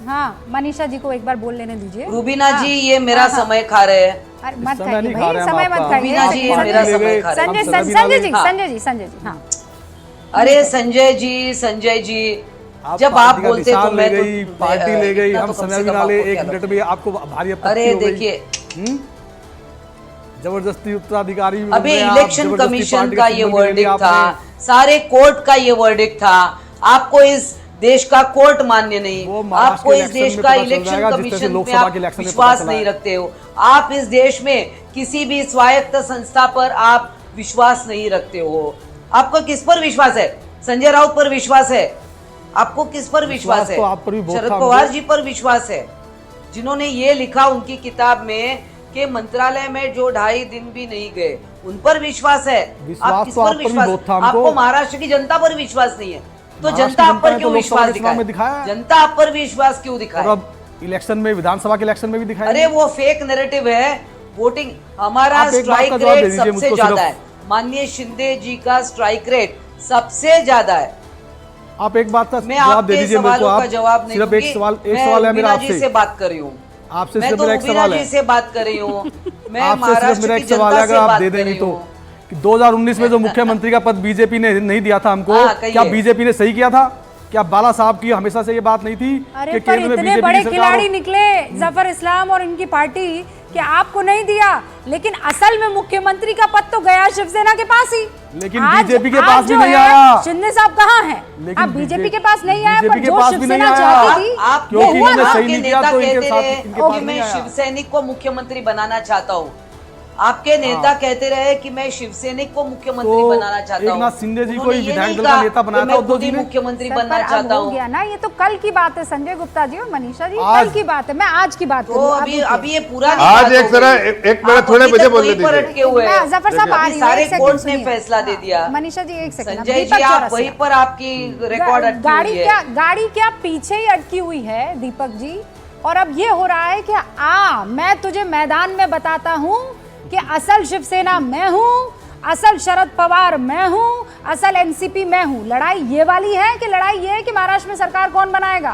हाँ, मनीषा जी को एक बार बोल लेने दीजिए।
रूबीना जी ये मेरा समय खा रहे हैं।
अरे मत
समय
खाइए
नहीं
भाई,
खा रहे हैं
समय
हम
मत
आपका।
खाइए।
रूबीना जी ये मेरा समय खा रहे हैं।
संजय जी,
अरे संजय जी जब आप बोलते तो मैं तो
पार्टी ले गई, हम समय भी ना ले, 1 मिनट में आपको भारी आपत्ति
अरे
हो गई।
देखिए
जबरदस्ती उत्तराधिकारी
अभी इलेक्शन कमीशन का ये वर्डिक्ट था, सारे कोर्ट का ये वर्डिक्ट था। आपको इस देश का कोर्ट मान्य नहीं, आपको इस देश का इलेक्शन कमीशन में आप विश्वास नहीं रखते हो, आप इस देश में किसी भी स्वायत्त संस्था पर आप विश्वास नहीं रखते हो। आपको किस पर विश्वास है? संजय राउत पर विश्वास है? आपको किस पर विश्वास है? शरद पवार जी पर विश्वास है, जिन्होंने ये लिखा उनकी किताब में कि मंत्रालय में जो 2.5 दिन भी नहीं गए, उन पर विश्वास है। आप किस पर विश्वास? आपको महाराष्ट्र की जनता पर विश्वास नहीं है, तो जनता आप पर क्यों विश्वास दिखाए? जनता आप पर विश्वास क्यों दिखाए?
और अब इलेक्शन में, विधानसभा के इलेक्शन में भी दिखाया।
अरे वो फेक नैरेटिव है। वोटिंग हमारा स्ट्राइक रेट सबसे ज्यादा है, माननीय शिंदे जी का स्ट्राइक रेट सबसे ज्यादा है।
आप एक बात का
मैं
जवाब दे
आपके
दीजिए मेरे को।
सवालों
आप
का जवाब नहीं
सिर्फ
दूंगी।
एक सवाल है मेरा
मैं
आपसे।
से बात कर रही हूँ,
आपसे
मैं
सिर्फ
तो
मेरा एक
रूबीना
सवाल
जी
है
से बात कर रही हूँ। मैं
आपसे सिर्फ
महाराष्ट्र
मेरा
की
एक सवाल
जनता
है, अगर
से
आप
बात
दे
कर
दें
रही
नहीं तो
हूँ।
कि 2019 में जो मुख्यमंत्री का पद बीजेपी ने नहीं दिया था हमको,
हाँ, कहिए।
क्या बीजेपी ने सही किया था? क्या बाला साहब की हमेशा से ये बात नहीं थी
अरे
कि
पर
केंद्र में
इतने
बीजेपी
बड़े
की सरकार
खिलाड़ी
हो?
निकले जफर इस्लाम और इनकी पार्टी कि आपको नहीं दिया, लेकिन असल में मुख्यमंत्री का पद तो गया शिवसेना के पास ही।
लेकिन
आज-
बीजेपी के
आज
पास भी
जो
नहीं
है,
आया।
शिंदे साहब कहाँ हैं?
लेकिन
आप बीजेपी के पास नहीं आया, पर
बीजेपी के
जो
पास भी नहीं
शिवसेना
आया।
चाहती थी
आप
क्योंकि
वो हुआ
इन्होंने
ना,
सही
आपके
नहीं किया
नेता
तो इनके
कहते
साथ
रहे
इनके पास
कि
नहीं
मैं
आया।
शिवसैनिक को मुख्यमंत्री बनाना चाहता हूँ। आपके नेता कहते रहे कि मैं शिवसैनिक को मुख्यमंत्री
तो
बनाना चाहता हूँ।
एकनाथ शिंदे जी को
उन्होंने
ही
ये
विधायक
नहीं
दल का
कहा
नेता बनाया
कि
था
मैं
उद्धव
खुद ही
जी ने।
मुख्यमंत्री
सर,
बनना
पर अब
चाहता
हो
हूँ।
गया ना, ये तो कल की बात है संजय गुप्ता जी और मनीषा जी,
आज-
कल की बात है। मैं आज की बात
तो
करूँ
अभी ये पूरा
आज एक जरा एक मिनट थोड़े मुझे बोलने दीजिए।
अटके हुए हैं।
जफर साहब आ रही हैं,
सारे
एक सेकंड
कोर्ट ने
सुनिए।
फैसला दे दिया।
मनीषा जी एक सेकंड।
संजय जी आप वहीं पर आपकी रिकॉर्ड अटकी
गाड़ी
हुई है।
क्या पीछे ही अटकी हुई है दीपक जी। और अब ये हो रहा है कि मैं तुझे मैदान में बताता हूँ कि असल शिवसेना मैं हूँ, असल शरद पवार मैं हूँ, असल एनसीपी मैं हूँ। लड़ाई ये वाली है कि लड़ाई ये है कि महाराष्ट्र में सरकार कौन बनाएगा?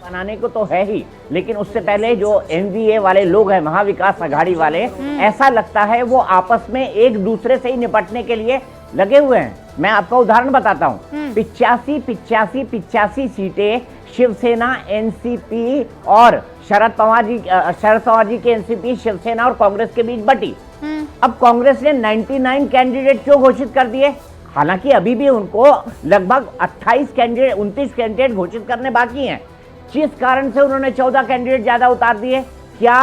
बनाने को तो है ही, लेकिन उससे पहले जो एनडीए वाले लोग हैं, महाविकास आघाड़ी वाले, ऐसा लगता है वो आपस में एक दूसरे से ही निपटने के लिए लगे हुए हैं। मैं आपका उदाहरण बताता हूँ। 85 सीटें शिवसेना, एनसीपी और शरद पवार जी के एनसीपी, शिवसेना और कांग्रेस के बीच बटी। अब कांग्रेस ने 99 कैंडिडेट क्यों घोषित कर दिए? हालांकि अभी भी उनको लगभग 29 कैंडिडेट घोषित करने बाकी हैं। जिस कारण से उन्होंने 14 कैंडिडेट ज्यादा उतार दिए। क्या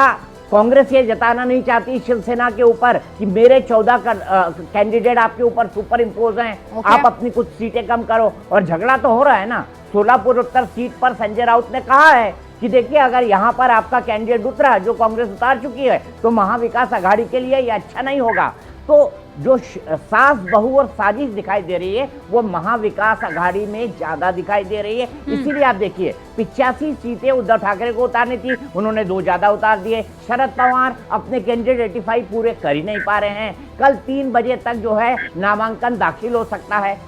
कांग्रेस ये जताना नहीं चाहती शिवसेना के ऊपर कि मेरे 14 कैंडिडेट आपके ऊपर सुपर इम्पोज हैं, आप अपनी कुछ सीटें कम करो? और झगड़ा तो हो रहा है ना। सोलापुर उत्तर सीट पर संजय राउत ने कहा है कि देखिए, अगर यहाँ पर आपका कैंडिडेट उतरा जो कांग्रेस उतार चुकी है तो महाविकास आघाड़ी के लिए ये अच्छा नहीं होगा। तो जो सास बहू और साजिश दिखाई दे रही है वो महाविकास आघाड़ी में ज्यादा दिखाई दे रही है। इसीलिए आप देखिए 85 सीटें उद्धव ठाकरे को उतारनी थी, उन्होंने 2 ज्यादा उतार दिए। शरद पवार अपने कैंडिडेट 85 पूरे कर ही नहीं पा रहे हैं। कल 3 बजे तक जो है नामांकन दाखिल हो सकता है।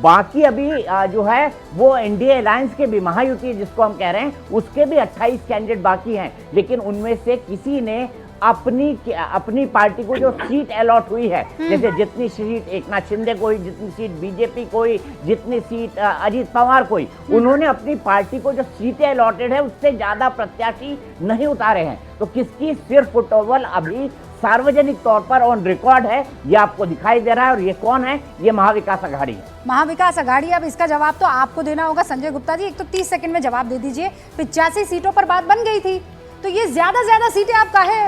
बाकी अभी जो है वो एनडीए अलायंस के भी, महायुति जिसको हम कह रहे हैं, उसके भी 28 कैंडिडेट बाकी हैं। लेकिन उनमें से किसी ने अपनी पार्टी को जो सीट अलॉट हुई है, जैसे जितनी सीट एकनाथ शिंदे को हुई, जितनी सीट बीजेपी को हुई, जितनी सीट अजीत पवार को हुई, उन्होंने अपनी पार्टी को जो सीटें अलॉटेड है उससे ज्यादा प्रत्याशी नहीं उतारे हैं। तो किसकी सिर्फ फुटबॉल अभी सार्वजनिक तौर पर ऑन रिकॉर्ड है, ये आपको दिखाई दे रहा है। और ये कौन है? ये महाविकास आघाड़ी है।
महाविकास आघाड़ी। अब इसका जवाब तो आपको देना होगा संजय गुप्ता जी। एक तो 30 सेकंड में जवाब दे दीजिए। 85 सीटों पर बात बन गई थी, तो ये ज्यादा सीटें आप काहे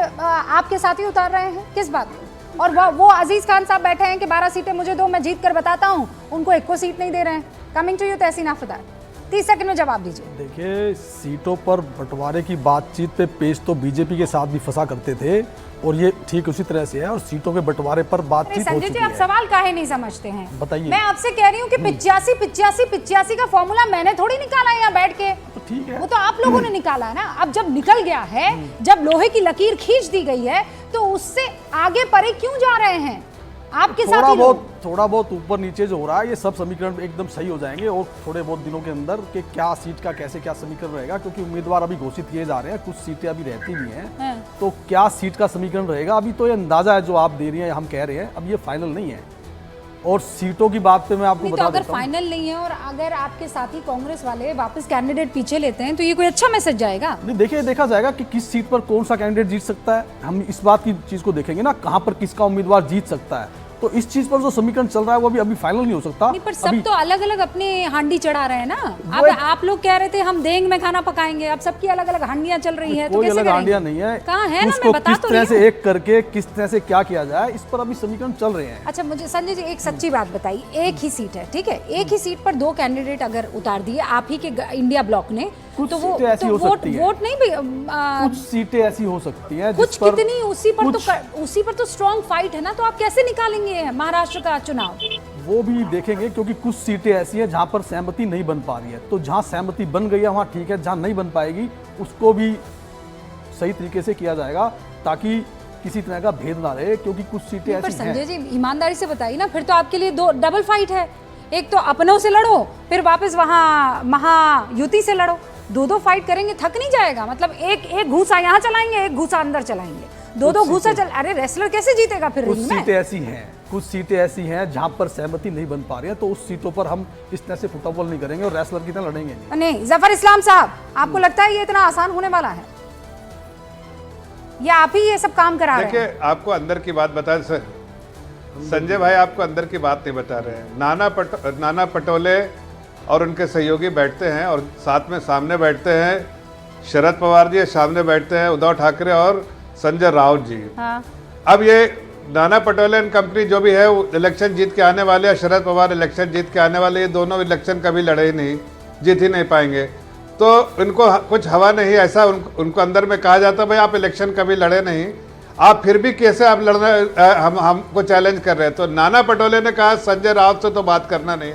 आपके साथी उतार रहे हैं, किस बात को? और वो अजीज खान साहब बैठे हैं कि 12 सीटें मुझे दो, मैं जीत कर बताता हूँ, उनको 1 को सीट नहीं दे रहे हैं। कमिंग टू यू तहसीन आफतार। 30 सेकंड में जवाब दीजिए।
देखिए, सीटों पर बंटवारे की बातचीत पे पेश तो बीजेपी के साथ भी फंसा करते थे और ये ठीक उसी तरह से है, और सीटों के बंटवारे पर बातचीत हो
संजय
चुकी
जी, आप
है।
सवाल काहे नहीं समझते हैं?
बताइए।
मैं आपसे कह रही हूँ कि 85 का फॉर्मूला मैंने थोड़ी निकाला है यहाँ बैठ के,
तो ठीक है,
वो तो आप लोगों ने निकाला है ना। अब जब निकल गया है, जब लोहे की लकीर खींच दी गई है, तो उससे आगे परे क्यों जा रहे हैं आपके साथ ही लोग?
थोड़ा बहुत ऊपर नीचे जो हो रहा है, ये सब समीकरण एकदम सही हो जाएंगे और थोड़े बहुत दिनों के अंदर कि क्या सीट का कैसे क्या समीकरण रहेगा, क्योंकि उम्मीदवार अभी घोषित किए जा रहे हैं, कुछ सीटें अभी रहती भी हैं। तो क्या सीट का समीकरण रहेगा, अभी तो ये अंदाजा है जो आप दे रही हैं, हम कह रहे हैं, अब ये फाइनल नहीं है। और सीटों की बात पे मैं आपको
नहीं,
बता
तो अगर
देता हूं।
फाइनल नहीं है और अगर आपके साथी कांग्रेस वाले वापस कैंडिडेट पीछे लेते हैं, तो ये कोई अच्छा मैसेज जाएगा?
नहीं, देखिए, देखा जाएगा कि किस सीट पर कौन सा कैंडिडेट जीत सकता है। हम इस बात की चीज को देखेंगे ना, कहां पर किसका उम्मीदवार जीत सकता है। तो इस चीज पर जो समीकरण चल रहा है वो अभी फाइनल नहीं हो सकता।
नहीं, पर सब तो अलग अलग अपने हांडी चढ़ा रहे हैं ना। अब आप लोग कह रहे थे हम देंग में खाना पकाएंगे, अब सबकी अलग अलग हांडियां चल रही है, तो
कोई
कैसे
अलग हांडियां नहीं है,
कहाँ है ना,
उसको
मैं बता
किस
तो
तरह
रही
से
हूँ।
एक करके किस तरह से क्या किया जाए, इस पर अभी समीकरण चल रहे हैं।
अच्छा, मुझे संजय जी एक सच्ची बात बताइए, एक ही सीट है, ठीक है, एक ही सीट पर 2 कैंडिडेट अगर उतार दिए आप ही के इंडिया ब्लॉक ने,
कुछ
तो वो
सीटें ऐसी हो सकती हैं।
वोट नहीं भी
कुछ सीटें ऐसी हो सकती हैं
कुछ
जिस पर
कितनी, उसी पर तो स्ट्रॉन्ग फाइट है ना, तो आप कैसे निकालेंगे महाराष्ट्र का चुनाव?
वो भी देखेंगे, क्योंकि कुछ सीटें ऐसी हैं जहां पर सहमति नहीं बन पा रही है। तो जहां सहमति बन गई है वहां ठीक है, जहां नहीं बन पाएगी उसको भी सही तरीके से किया जाएगा, ताकि किसी तरह का भेद ना रहे, क्योंकि कुछ सीटें
पर
ऐसी
संजय
हैं।
जी ईमानदारी से बताइए ना, फिर तो आपके लिए 2 डबल फाइट है। एक तो अपनों से लड़ो, फिर वापस वहां महायुति से लड़ो, 2 फाइट करेंगे, थक नहीं जाएगा? मतलब एक घूसा यहाँ चलाएंगे, एक घूसा अंदर चलाएंगे, 2 घूसा चल, अरे रेसलर कैसे जीतेगा फिर?
कुछ सीटें ऐसी हैं जहां पर सहमति नहीं बन पा रही है, तो उस सीटों पर हम इस तरह से फुटबॉल नहीं करेंगे और रेसलर की तरह लड़ेंगे नहीं।
नहीं, जफर इस्लाम साहब, आपको लगता है ये इतना आसान होने वाला है, या आप ही ये सब काम करा रहे हैं?
देखिए, आपको अंदर की बात बता संजय भाई, आपको अंदर की बात नहीं बता रहे हैं। नाना पटोले और उनके सहयोगी बैठते हैं और साथ में सामने बैठते हैं शरद पवार जी, सामने बैठते हैं उद्धव ठाकरे और संजय राउत जी।
हाँ।
अब ये नाना पटोले एंड कंपनी जो भी है वो इलेक्शन जीत के आने वाले, शरद पवार इलेक्शन जीत के आने वाले, ये दोनों इलेक्शन कभी लड़े ही नहीं, जीत ही नहीं पाएंगे। तो इनको कुछ हवा नहीं, ऐसा उनको अंदर में कहा जाता, भाई आप इलेक्शन कभी लड़े नहीं, आप फिर भी कैसे आप लड़ना, हमको चैलेंज कर रहे हैं। तो नाना पटोले ने कहा संजय राउत से तो बात करना नहीं,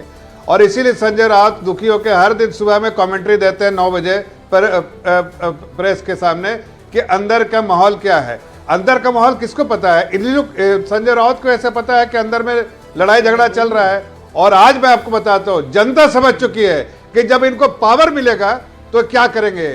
और इसीलिए संजय राउत दुखी होकर हर दिन सुबह में कमेंट्री देते हैं 9 बजे प्रेस के सामने कि अंदर का माहौल क्या है। अंदर का माहौल किसको पता है? इन लोग, संजय राउत को ऐसे पता है कि अंदर में लड़ाई झगड़ा चल रहा है। और आज मैं आपको बताता हूँ, जनता समझ चुकी है कि जब इनको पावर मिलेगा तो क्या करेंगे।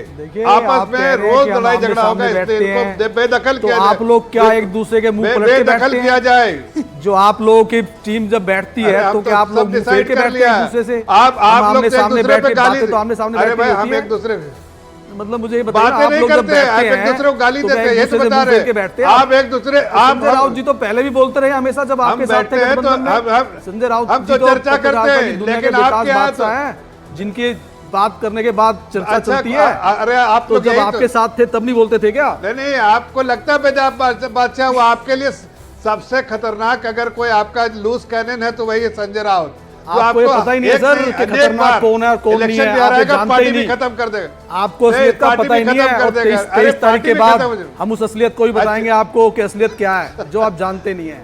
आपस में रोज लड़ाई झगड़ा होगा, इसलिए इनको बेदखल किया जाए।
आप लोग क्या एक दूसरे के मुंह पलट के
बेदखल किया जाए?
जो आप लोगों की टीम जब बैठती है, तो क्या आप लोग मुंह फेर के बैठते हैं एक दूसरे से?
आप लोग
सामने बैठ के बातें तो आमने सामने
अरे भाई,
बैठ
हम एक दूसरे,
मतलब मुझे ये बताइए,
बातें नहीं करते, आप एक दूसरे को गाली देते हैं, ये तो बता रहे हैं। आप एक दूसरे, आप
राउत जी तो पहले भी बोलते रहे हमेशा, जब आपके साथ थे
हैं तो
संजय राउत
हम तो चर्चा करते हैं, लेकिन आपके यहाँ तो
जिनके बात करने के बाद चर्चा
अच्छा,
चलती है।
अरे आप
तो जब आपके साथ थे तब नहीं बोलते थे क्या?
नहीं, आपको लगता है पंजाब बादशाह, वो आपके लिए सबसे खतरनाक अगर कोई आपका लूज कैनन है तो वही है संजय राउत।
आपको ये पता ही नहीं है सर कि खतरनाक कौन है और कौन नहीं है, आप जानते ही नहीं,
खत्म कर देगा
आपको असलियत का पता ही नहीं है। 23 तारीख के बाद हम उस असलियत को ही बताएंगे आपको कि असलियत क्या है, जो आप जानते नहीं है।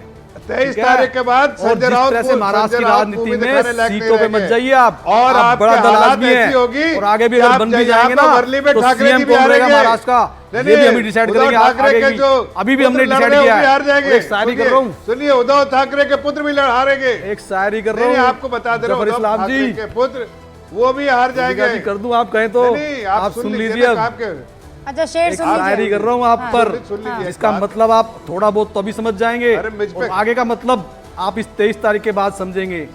23 तारीख के बाद संजय राउत
से महाराष्ट्र की राजनीति में सीटों पे मत जाइए आप,
और
आप बड़ा दल आदमी है, और आगे भी अगर बन भी जाएंगे ना तो सीएम कौन रहेगा महाराष्ट्र का, ये भी हम डिसाइड करेंगे आगे की। अभी भी हमने डिसाइड किया है। एक शायरी कर रहा हूँ,
सुनिए, उद्धव ठाकरे के पुत्र भी हारेंगे।
एक शायरी कर रहा हूँ,
आपको बता दे रहा हूँ, उद्धव ठाकरे के पुत्र वो भी हार जाएंगे।
कर दूं आप कहें तो, आप सुन लीजिए।
अच्छा, शेर सुन लीजिए।
शायरी कर रहा हूँ आप पर, इसका मतलब आप थोड़ा बहुत तो अभी समझ जाएंगे, और आगे का मतलब आप इस 23 तारीख के बाद समझेंगे।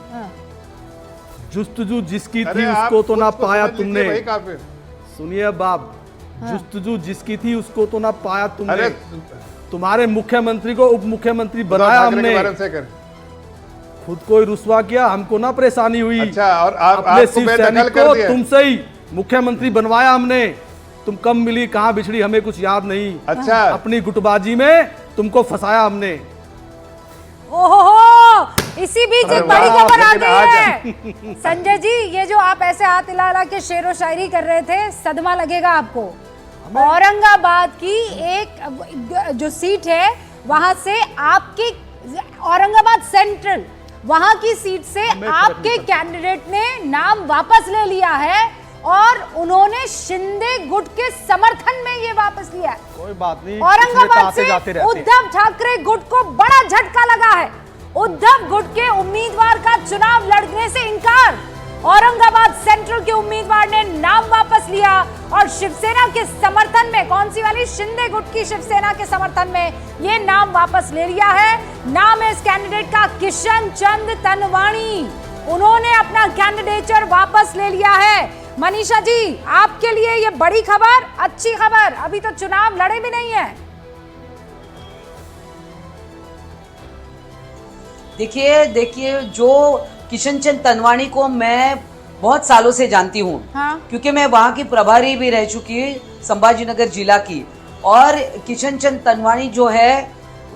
जुस्तजू जिसकी थी उसको तो ना पाया तुमने, सुनिए बाप, जुस्तजू जिसकी थी उसको तो ना पाया तुमने, तुम्हारे मुख्यमंत्री को उप मुख्यमंत्री बनाया हमने, खुद को ही रुसवा किया, हमको ना परेशानी हुई।
अच्छा, और
अपने शिवसैनिक को तुमसे ही मुख्यमंत्री बनवाया हमने, तुम कम मिली कहां बिछड़ी हमें कुछ याद नहीं।
अच्छा,
अपनी गुटबाजी में तुमको फंसाया हमने।
ओहो, इसी बीच
अरे
एक बड़ी
वाह,
खबर आ
लेकिन
गई है संजय जी, ये जो आप ऐसे हाथ हिला हिला के शेरो शायरी कर रहे थे, सदमा लगेगा आपको। औरंगाबाद की एक जो सीट है, वहां से आपकी औरंगाबाद सेंट्रल, वहां की सीट से आपके कैंडिडेट ने नाम वापस ले लिया है और उन्होंने शिंदे गुट के समर्थन में ये वापस लिया है।
कोई बात नहीं,
औरंगाबाद
आते जाते
से
रहते।
उद्धव ठाकरे गुट को बड़ा झटका लगा है। उद्धव गुट के उम्मीदवार का चुनाव लड़ने से इनकार। औरंगाबाद सेंट्रल के उम्मीदवार ने नाम वापस लिया और शिवसेना के समर्थन में, कौन सी वाली, शिंदे गुट की शिवसेना के समर्थन में ये नाम वापस ले लिया है। नाम है इस कैंडिडेट का किशन चंद तनवाणी। उन्होंने अपना कैंडिडेचर वापस ले लिया है। मनीषा जी, आपके लिए ये बड़ी खबर, अच्छी खबर, अभी तो चुनाव लड़े भी नहीं है।
देखिए जो किशन चंद तनवाणी को मैं बहुत सालों से जानती हूँ,
हाँ।
क्योंकि मैं वहाँ की प्रभारी भी रह चुकी हूँ संभाजीनगर जिला की। और किशन चंद तनवाणी जो है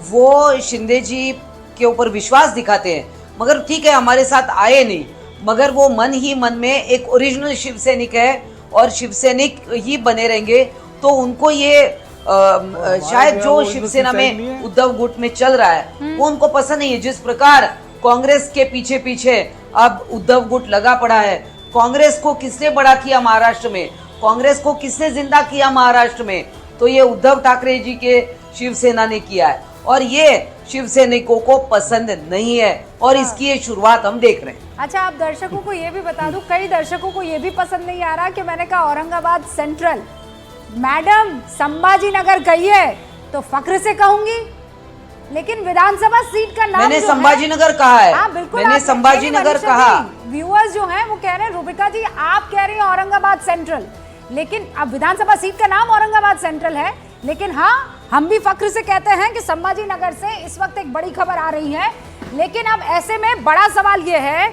वो शिंदे जी के ऊपर विश्वास दिखाते हैं, मगर ठीक है हमारे साथ आए नहीं, मगर वो मन ही मन में एक ओरिजिनल शिवसैनिक है और शिवसैनिक ही बने रहेंगे। तो उनको ये शायद जो शिवसेना में उद्धव गुट में चल रहा है वो उनको पसंद नहीं है। जिस प्रकार कांग्रेस के पीछे पीछे अब उद्धव गुट लगा पड़ा है, कांग्रेस को किसने बड़ा किया महाराष्ट्र में, कांग्रेस को किसने जिंदा किया महाराष्ट्र में, तो ये उद्धव ठाकरे जी के शिवसेना ने किया है और ये शिवसैनिकों को पसंद नहीं है और इसकी ये शुरुआत हम देख रहे हैं।
अच्छा, आप दर्शकों को ये भी बता दूं, कई दर्शकों को ये भी पसंद नहीं आ रहा कि मैंने कहा औरंगाबाद सेंट्रल, मैडम संभाजी नगर गई है तो फक्र से कहूंगी, लेकिन विधानसभा सीट का नाम
मैंने
जो
संभाजी
है,
नगर कहा है,
हाँ बिल्कुल,
मैंने संभाजी नगर कहा।
व्यूअर्स जो हैं वो कह रहे हैं, रूबिका जी आप कह रही हैं औरंगाबाद सेंट्रल, लेकिन अब विधानसभा सीट का नाम औरंगाबाद सेंट्रल है, लेकिन हाँ हम भी फक्र से कहते हैं कि संभाजी नगर से इस वक्त एक बड़ी खबर आ रही है। लेकिन अब ऐसे में बड़ा सवाल ये है,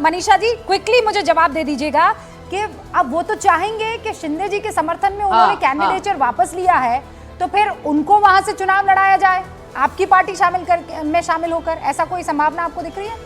मनीषा जी क्विकली मुझे जवाब दे दीजिएगा कि अब वो तो चाहेंगे कि शिंदे जी के समर्थन में उन्होंने कैंडिडेचर वापस लिया है, तो फिर उनको वहां से चुनाव लड़ाया जाए आपकी पार्टी शामिल होकर, ऐसा कोई संभावना आपको दिख रही है?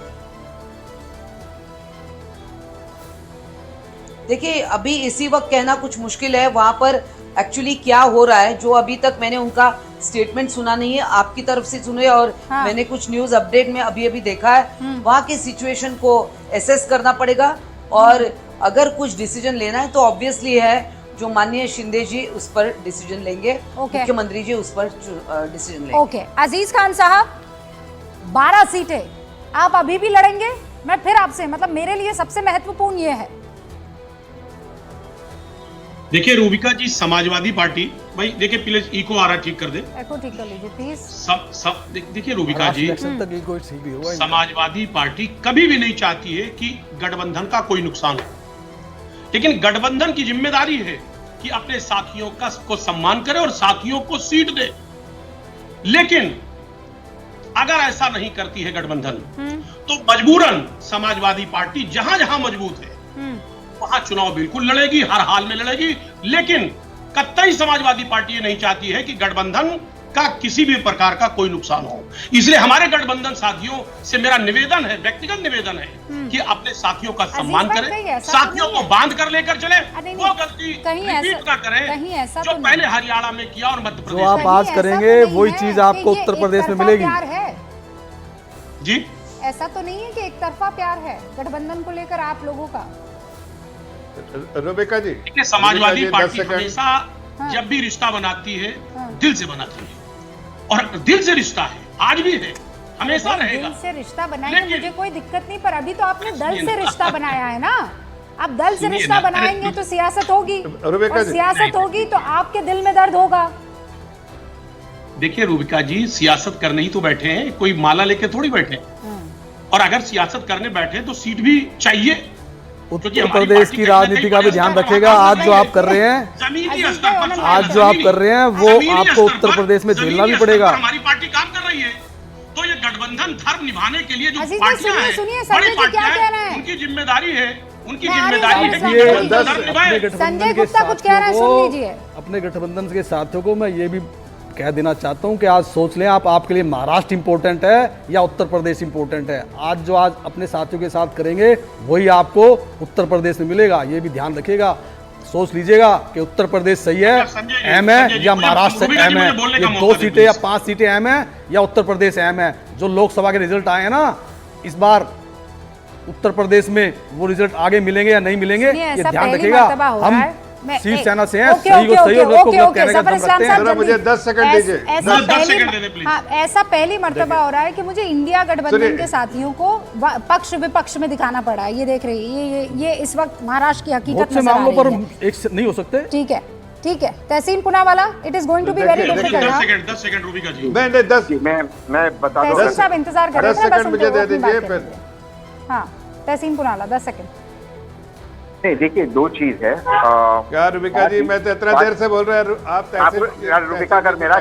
देखिए अभी इसी वक्त कहना कुछ मुश्किल है, वहां पर एक्चुअली क्या हो रहा है जो अभी तक मैंने उनका स्टेटमेंट सुना नहीं है, आपकी तरफ से सुने और
हाँ।
मैंने कुछ न्यूज अपडेट में अभी देखा है। वहां की सिचुएशन को एसेस करना पड़ेगा और अगर कुछ डिसीजन लेना है तो ऑब्वियसली है जो माननीय शिंदे जी उस पर डिसीजन लेंगे, मुख्यमंत्री जी उस पर डिसीजन लेंगे।
ओके, अजीज खान साहब 12 सीटें आप अभी भी लड़ेंगे? मैं फिर आपसे, मतलब मेरे लिए सबसे महत्वपूर्ण ये है।
देखिए रूबिका जी, समाजवादी पार्टी, भाई देखिए प्लीज इको आ रहा, ठीक कर दे,
एको ठीक कर लीजिए प्लीज।
सब देखिए रूबिका जी, समाजवादी पार्टी कभी भी नहीं चाहती है कि गठबंधन का कोई नुकसान हो, लेकिन गठबंधन की जिम्मेदारी है कि अपने साथियों को सम्मान करे और साथियों को सीट दे। लेकिन अगर ऐसा नहीं करती है गठबंधन तो मजबूरन समाजवादी पार्टी जहां जहां मजबूत है वहां चुनाव बिल्कुल लड़ेगी, हर हाल में लड़ेगी। लेकिन कतई समाजवादी पार्टी ये नहीं चाहती है कि गठबंधन का किसी भी प्रकार का कोई नुकसान हो। इसलिए हमारे गठबंधन साथियों से मेरा निवेदन है, व्यक्तिगत निवेदन है कि अपने साथियों का सम्मान करें, साथियों को बांध कर लेकर चले, वो गलती रिपीट ना करें जो पहले हरियाणा में किया और मध्य प्रदेश में।
जो आप आज करेंगे वही चीज आपको उत्तर प्रदेश में मिलेगी।
जी,
ऐसा तो नहीं है कि एक तरफा प्यार है गठबंधन को लेकर आप लोगों का?
रूबिका जी,
देखिए समाजवादी पार्टी हमेशा जब भी रिश्ता बनाती है दिल से बनाती है और दिल से रिश्ता है, आज भी है, हमेशा रहेगा।
दिल से रिश्ता बनाएंगे, मुझे कोई दिक्कत नहीं, पर अभी तो आपने दल से रिश्ता बनाया है ना। अब दल से रिश्ता बनाएंगे तो सियासत होगी, और सियासत होगी तो आपके दिल में दर्द होगा।
देखिए रूबिका जी, सियासत करने ही तो बैठे हैं, कोई माला लेके थोड़ी बैठे हैं। और अगर सियासत करने बैठे तो सीट भी चाहिए।
उत्तर प्रदेश की राजनीति का भी ध्यान रखिएगा। आज जो आप कर रहे हैं, आज जो आप कर रहे हैं वो आपको उत्तर प्रदेश में झेलना भी पड़ेगा।
हमारी पार्टी काम कर रही है तो ये गठबंधन धर्म निभाने के लिए जो
अजीज
पार्टियां हैं, बड़ी पार्टियां हैं, उनकी जिम्मेदारी है, उनकी जिम्मेदारी है कि गठबंधन धर्म निभाए।
संजय गुप्ता कुछ कह रहे हैं, सुन लीजिए।
अपने गठबंधन के साथियों को मैं ये भी कह देना चाहता हूं कि आज सोच लें आप, आपके लिए महाराष्ट्र इंपॉर्टेंट है या उत्तर प्रदेश इंपॉर्टेंट है। आज जो आज अपने साथियों के साथ करेंगे वही आपको उत्तर प्रदेश में मिलेगा, ये भी ध्यान रखिएगा। सोच लीजिएगा कि उत्तर प्रदेश सही है, अहम है, या महाराष्ट्र अहम है। ये 2 सीटें या 5 सीटें अहम है या उत्तर प्रदेश अहम है। जो लोकसभा के रिजल्ट आए हैं ना इस बार उत्तर प्रदेश में, वो रिजल्ट आगे मिलेंगे या नहीं मिलेंगे, ये ध्यान रखिएगा। हम शिवसेना से हैं, सही को सही और गलत को गलत कहने का दम रखते हैं।
जरा मुझे 10 सेकंड दीजिए।
ऐसा पहली मर्तबा हो रहा है कि मुझे इंडिया गठबंधन के साथियों को पक्ष विपक्ष में दिखाना पड़ा है। ये देख रही है, ये इस वक्त महाराष्ट्र की हकीकत
बहुत से
नजर आ
मामलों
रही
पर
है।
एक से नहीं हो सकते।
ठीक है, ठीक है। Tehseen Poonawalla, it is going to be very difficult.
10 second Rubika ji.
मैंने 10
मैं बता दूं,
तहसीन साहब इंतजार कर रहे
10
हैं, बस
सेकंड
उनके
मुझे दे
वो अपनी बात
दीजिए
कर
फिर।
लीजिए। हाँ, तहसीन पुनावाला 10 सेकंड।
नहीं देखिए, 2 चीज है।
क्या रूबिका जी, मैं तो इतना देर से बोल रहा हूँ, आप
रुबिका, अगर मेरा